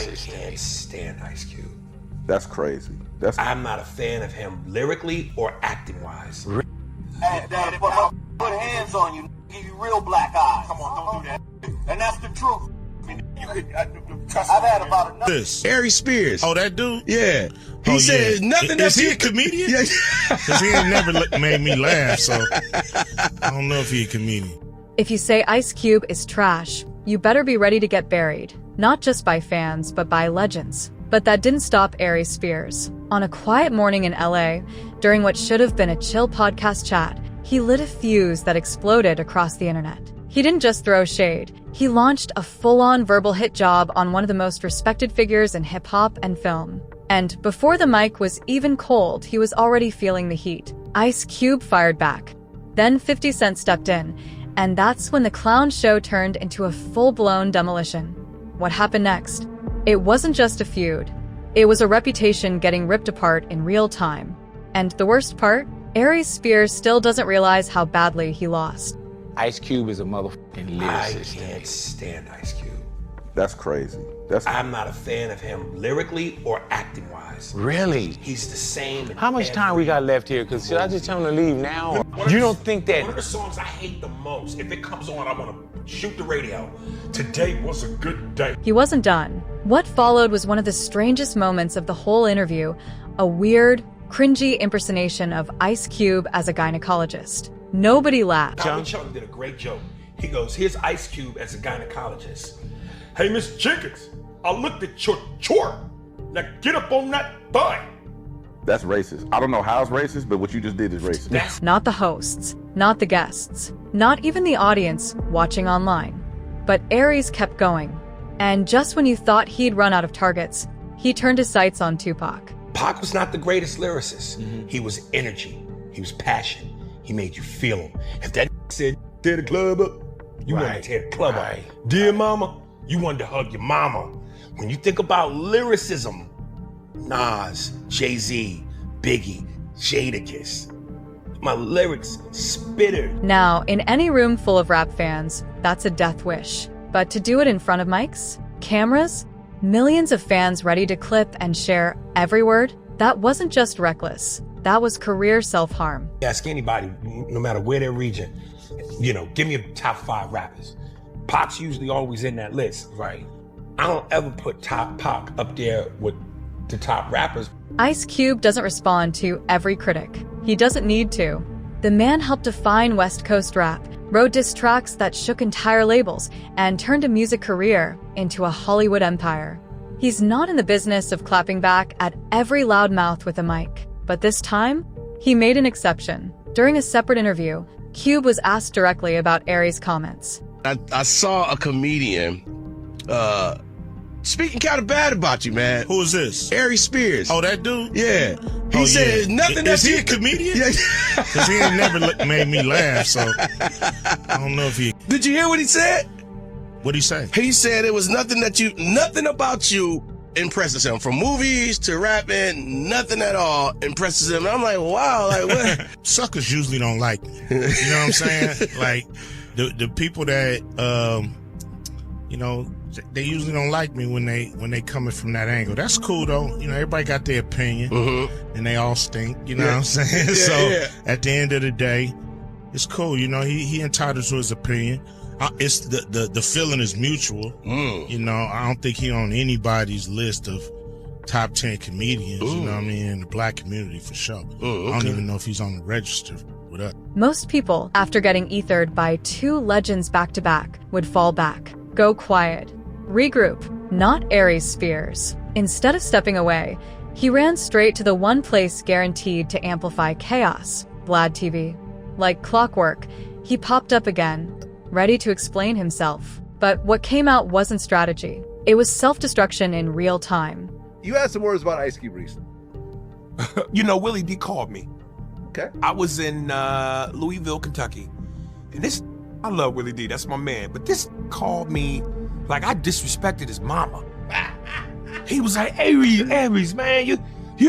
can't stand Ice Cube. That's crazy. I'm not a fan of him lyrically or acting-wise. Daddy, put hands on you, give you real black eyes. Come on, don't do that. And that's the truth. I mean, I've had about enough. This Aries Spears. Oh, that dude? Yeah. He said nothing. Is he a comedian? Yeah. Because he ain't never made me laugh, so I don't know if he a comedian. If you say Ice Cube is trash, you better be ready to get buried. Not just by fans, but by legends. But that didn't stop Aries Spears. On a quiet morning in LA, during what should have been a chill podcast chat, he lit a fuse that exploded across the internet. He didn't just throw shade. He launched a full-on verbal hit job on one of the most respected figures in hip-hop and film. And before the mic was even cold, he was already feeling the heat. Ice Cube fired back. Then 50 Cent stepped in, and that's when the clown show turned into a full-blown demolition. What happened next? It wasn't just a feud. It was a reputation getting ripped apart in real time. And the worst part? Aries Spears still doesn't realize how badly he lost. Ice Cube is a motherfucking lyricist. I can't stand Ice Cube. That's crazy. I'm not a fan of him lyrically or acting-wise. Really? He's the same. How much time we got left here? Because should I just tell him to leave now? You don't think that... One of the songs I hate the most, if it comes on, I want to shoot the radio. Today was a good day. He wasn't done. What followed was one of the strangest moments of the whole interview, a weird, cringy impersonation of Ice Cube as a gynecologist. Nobody laughed. Chung did a great joke. He goes, here's Ice Cube as a gynecologist. Hey, Miss Jenkins, I looked at your chart. Now get up on that thigh. That's racist. I don't know how it's racist, but what you just did is racist. Not the hosts, not the guests, not even the audience watching online. But Aries kept going. And just when you thought he'd run out of targets, he turned his sights on Tupac. Pac was not the greatest lyricist. He was energy. He was passion. He made you feel him. If that said, tear the club up, you wanted to tear the club up. Dear mama, you wanted to hug your mama. When you think about lyricism, Nas, Jay-Z, Biggie, Jadakiss, my lyrics spittered. Now, in any room full of rap fans, that's a death wish. But to do it in front of mics, cameras, millions of fans ready to clip and share every word, that wasn't just reckless. That was career self-harm. Ask anybody, no matter where their region, give me a top 5 rappers. Pac's usually always in that list. Right. I don't ever put Pac up there with the top rappers. Ice Cube doesn't respond to every critic. He doesn't need to. The man helped define West Coast rap, wrote diss tracks that shook entire labels, and turned a music career into a Hollywood empire. He's not in the business of clapping back at every loudmouth with a mic. But this time, he made an exception. During a separate interview, Cube was asked directly about Aries' comments. I saw a comedian speaking kind of bad about you, man. Who is this? Aries Spears. Oh, that dude? Yeah. He said nothing. Is he a comedian? Yeah. Because he ain't never made me laugh, so I don't know if he... Did you hear what he said? What'd he say? He said it was nothing about you impresses him. From movies to rapping, nothing at all impresses him. And I'm like, wow, like what? Suckers usually don't like me. You know what I'm saying? Like, the people that, they usually don't like me when they coming from that angle. That's cool though. Everybody got their opinion, and they all stink. You know what I'm saying? At the end of the day, it's cool. He entitled to his opinion. It's the feeling is mutual. I don't think he on anybody's list of top 10 comedians. You know what I mean? In the black community for sure. I don't even know if he's on the register with us. Most people, after getting ethered by 2 legends back-to-back, would fall back, go quiet, regroup. Not Aries Spears. Instead of stepping away, he ran straight to the one place guaranteed to amplify chaos, Vlad TV. Like clockwork, he popped up again, ready to explain himself. But what came out wasn't strategy. It was self-destruction in real time. You had some words about Ice Cube recently. Willie D called me. Okay. I was in Louisville, Kentucky. And I love Willie D, that's my man. But this called me like I disrespected his mama. He was like, Aries, man, you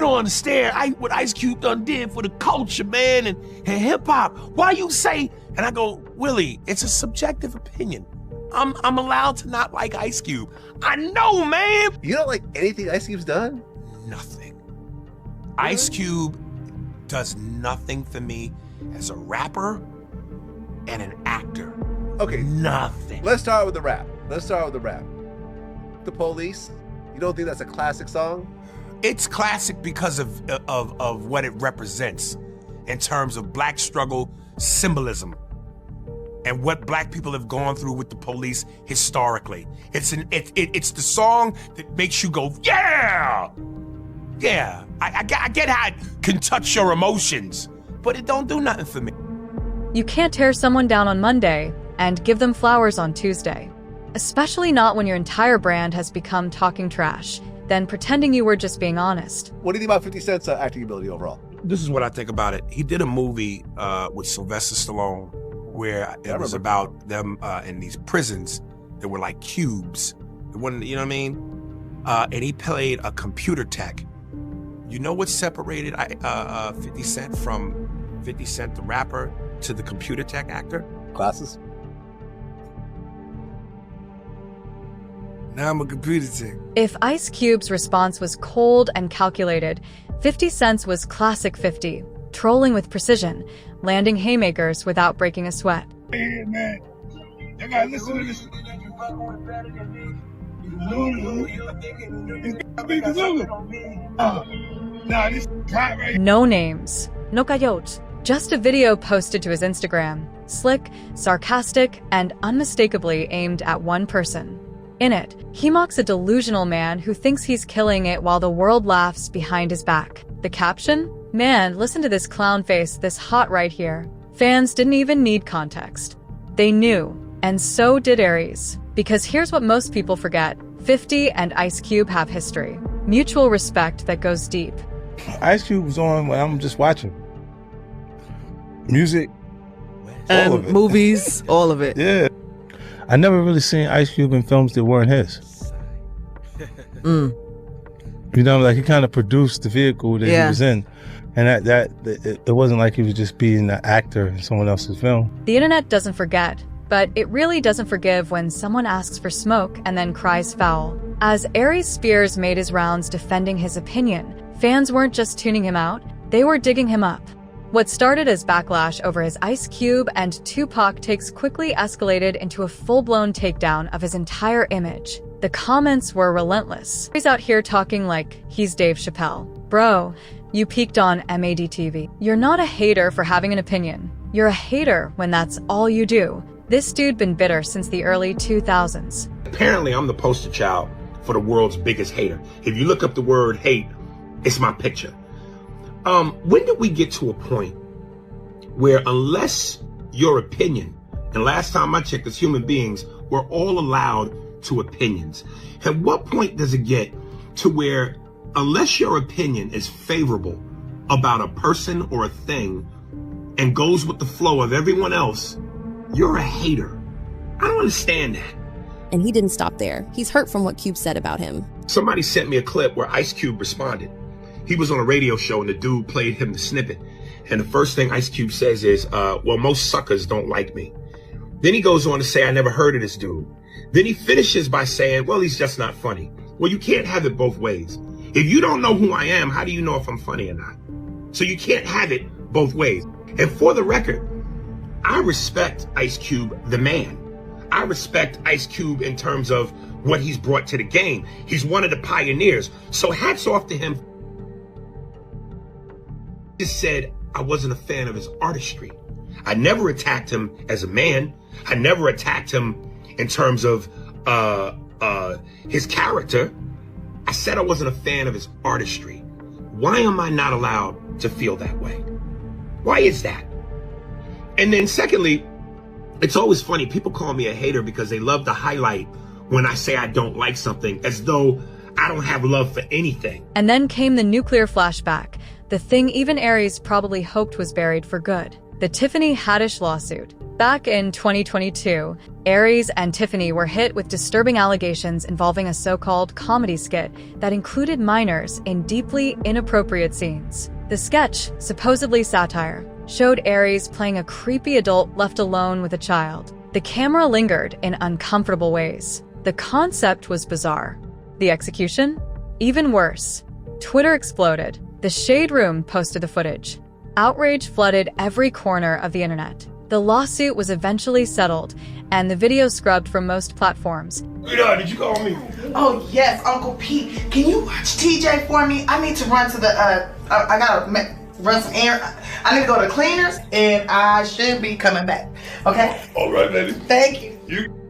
don't understand what Ice Cube done did for the culture, man, and hip hop. Why you say? And I go, Willie, it's a subjective opinion. I'm allowed to not like Ice Cube. I know, man. You don't like anything Ice Cube's done? Nothing. Ice Cube does nothing for me as a rapper and an actor. Okay. Nothing. Let's start with the rap. The Police. You don't think that's a classic song? It's classic because of what it represents in terms of black struggle symbolism and what black people have gone through with the police historically. It's the song that makes you go, yeah! Yeah, I get how it can touch your emotions, but it don't do nothing for me. You can't tear someone down on Monday and give them flowers on Tuesday. Especially not when your entire brand has become talking trash, then pretending you were just being honest. What do you think about 50 Cent's acting ability overall? This is what I think about it. He did a movie with Sylvester Stallone where it was about them in these prisons that were like cubes. You know what I mean? And he played a computer tech. You know what separated 50 Cent from 50 Cent the rapper to the computer tech actor? Glasses? Now I'm a computer tech. If Ice Cube's response was cold and calculated, 50 Cent's was classic 50, trolling with precision, landing haymakers without breaking a sweat. Hey, man, you gotta listen to this. No names, no coyote, just a video posted to his Instagram, slick, sarcastic, and unmistakably aimed at one person. In it, he mocks a delusional man who thinks he's killing it while the world laughs behind his back. The caption? Man, listen to this clown face, this hot right here. Fans didn't even need context. They knew, and so did Aries. Because here's what most people forget. 50 and Ice Cube have history. Mutual respect that goes deep. Ice Cube was on when I'm just watching. Music. And all of it. Movies, all of it. Yeah. I never really seen Ice Cube in films that weren't his. You know, like he kind of produced the vehicle that he was in. And it wasn't like he was just being an actor in someone else's film. The internet doesn't forget, but it really doesn't forgive when someone asks for smoke and then cries foul. As Aries Spears made his rounds defending his opinion, fans weren't just tuning him out, they were digging him up. What started as backlash over his Ice Cube and Tupac takes quickly escalated into a full-blown takedown of his entire image. The comments were relentless. He's out here talking like he's Dave Chappelle. Bro, you peaked on MADTV. You're not a hater for having an opinion. You're a hater when that's all you do. This dude been bitter since the early 2000s. Apparently, I'm the poster child for the world's biggest hater. If you look up the word hate, it's my picture. When did we get to a point where unless your opinion, and last time I checked as human beings, we're all allowed to opinions. At what point does it get to where unless your opinion is favorable about a person or a thing and goes with the flow of everyone else, you're a hater? I don't understand that. And he didn't stop there. He's hurt from what Cube said about him. Somebody sent me a clip where Ice Cube responded. He was on a radio show and the dude played him the snippet. And the first thing Ice Cube says is, well, most suckers don't like me. Then he goes on to say, I never heard of this dude. Then he finishes by saying, well, he's just not funny. Well, you can't have it both ways. If you don't know who I am, how do you know if I'm funny or not? So you can't have it both ways. And for the record, I respect Ice Cube, the man. I respect Ice Cube in terms of what he's brought to the game. He's one of the pioneers. So hats off to him. Just said I wasn't a fan of his artistry. I never attacked him as a man. I never attacked him in terms of his character. I said I wasn't a fan of his artistry. Why am I not allowed to feel that way? Why is that? And then secondly, it's always funny. People call me a hater because they love to highlight when I say I don't like something as though I don't have love for anything. And then came the nuclear flashback, the thing even Aries probably hoped was buried for good. The Tiffany Haddish lawsuit. Back in 2022, Aries and Tiffany were hit with disturbing allegations involving a so-called comedy skit that included minors in deeply inappropriate scenes. The sketch, supposedly satire, showed Aries playing a creepy adult left alone with a child. The camera lingered in uncomfortable ways. The concept was bizarre. The execution? Even worse. Twitter exploded. The Shade Room posted the footage. Outrage flooded every corner of the internet. The lawsuit was eventually settled, and the video scrubbed from most platforms. Did you call me? Oh, yes, Uncle Pete. Can you watch TJ for me? I need to run to the, I gotta run some air. I need to go to cleaners, and I should be coming back. Okay? All right, baby. Thank you.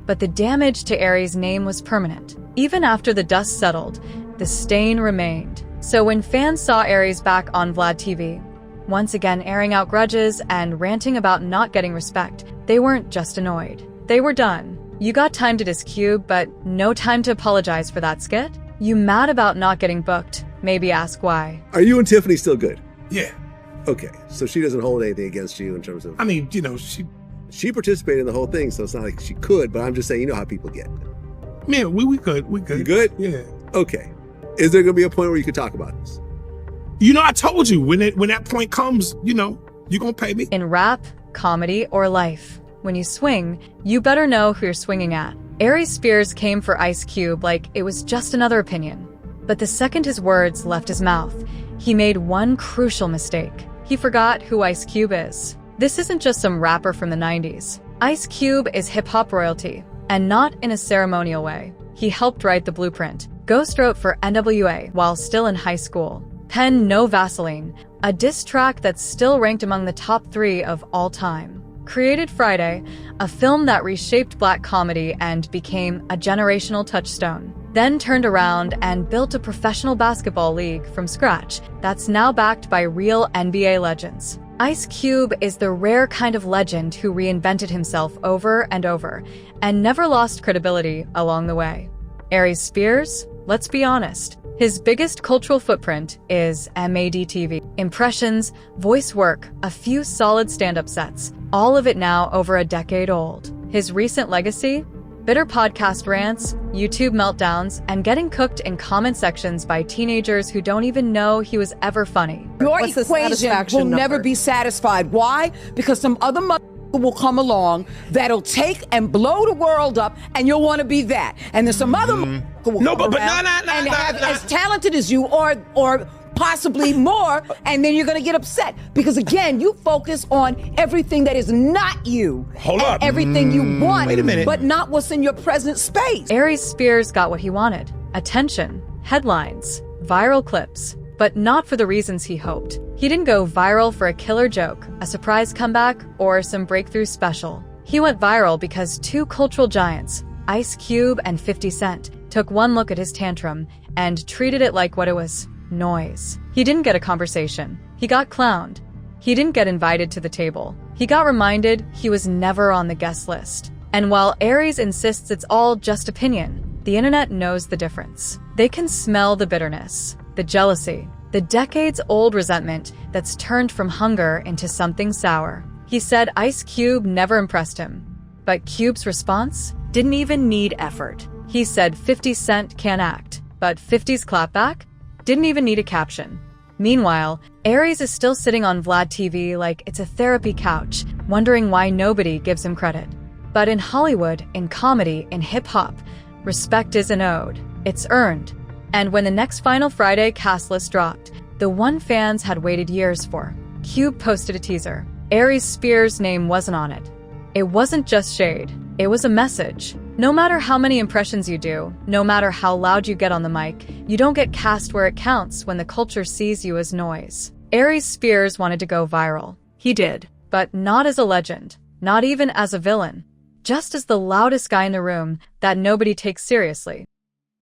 But the damage to Aries' name was permanent. Even after the dust settled, the stain remained. So when fans saw Aries back on Vlad TV, once again airing out grudges and ranting about not getting respect, they weren't just annoyed. They were done. You got time to diss Cube, but no time to apologize for that skit? You mad about not getting booked? Maybe ask why. Are you and Tiffany still good? Yeah. Okay, so she doesn't hold anything against you in terms of... I mean, She participated in the whole thing, so it's not like she could, but I'm just saying, you know how people get. Man, we good. We good. You good? Yeah. Okay. Is there going to be a point where you could talk about this? I told you, when that point comes, you're going to pay me. In rap, comedy, or life, when you swing, you better know who you're swinging at. Aries Spears came for Ice Cube like it was just another opinion. But the second his words left his mouth, he made one crucial mistake. He forgot who Ice Cube is. This isn't just some rapper from the 90s. Ice Cube is hip-hop royalty, and not in a ceremonial way. He helped write the blueprint. Ghost wrote for NWA while still in high school. Penned No Vaseline, a diss track that's still ranked among the top 3 of all time. Created Friday, a film that reshaped black comedy and became a generational touchstone. Then turned around and built a professional basketball league from scratch that's now backed by real NBA legends. Ice Cube is the rare kind of legend who reinvented himself over and over and never lost credibility along the way. Aries Spears? Let's be honest. His biggest cultural footprint is MAD-TV. Impressions, voice work, a few solid stand-up sets, all of it now over a decade old. His recent legacy? Bitter podcast rants, YouTube meltdowns, and getting cooked in comment sections by teenagers who don't even know he was ever funny. Your equation will never be satisfied. Why? Because some other will will come along that'll take and blow the world up, and you'll want to be that. And there's some other will come around and have as talented as you or possibly more, and then you're going to get upset because again you focus on everything that is not you. Hold up. Everything you want, wait a minute, but not what's in your present space. Aries Spears got what he wanted: attention, headlines, viral clips, but not for the reasons he hoped. He didn't go viral for a killer joke, a surprise comeback, or some breakthrough special. He went viral because two cultural giants, Ice Cube and 50 Cent, took one look at his tantrum and treated it like what it was: noise. He didn't get a conversation. He got clowned. He didn't get invited to the table. He got reminded he was never on the guest list. And while Aries insists it's all just opinion, the internet knows the difference. They can smell the bitterness, the jealousy, the decades-old resentment that's turned from hunger into something sour. He said Ice Cube never impressed him. But Cube's response didn't even need effort. He said 50 Cent can't act, but 50's clapback didn't even need a caption. Meanwhile, Aries is still sitting on Vlad TV like it's a therapy couch, wondering why nobody gives him credit. But in Hollywood, in comedy, in hip-hop, respect isn't owed. It's earned. And when the next Final Friday cast list dropped, the one fans had waited years for, Cube posted a teaser. Aries Spears' name wasn't on it. It wasn't just shade. It was a message. No matter how many impressions you do, no matter how loud you get on the mic, you don't get cast where it counts when the culture sees you as noise. Aries Spears wanted to go viral. He did, but not as a legend, not even as a villain, just as the loudest guy in the room that nobody takes seriously.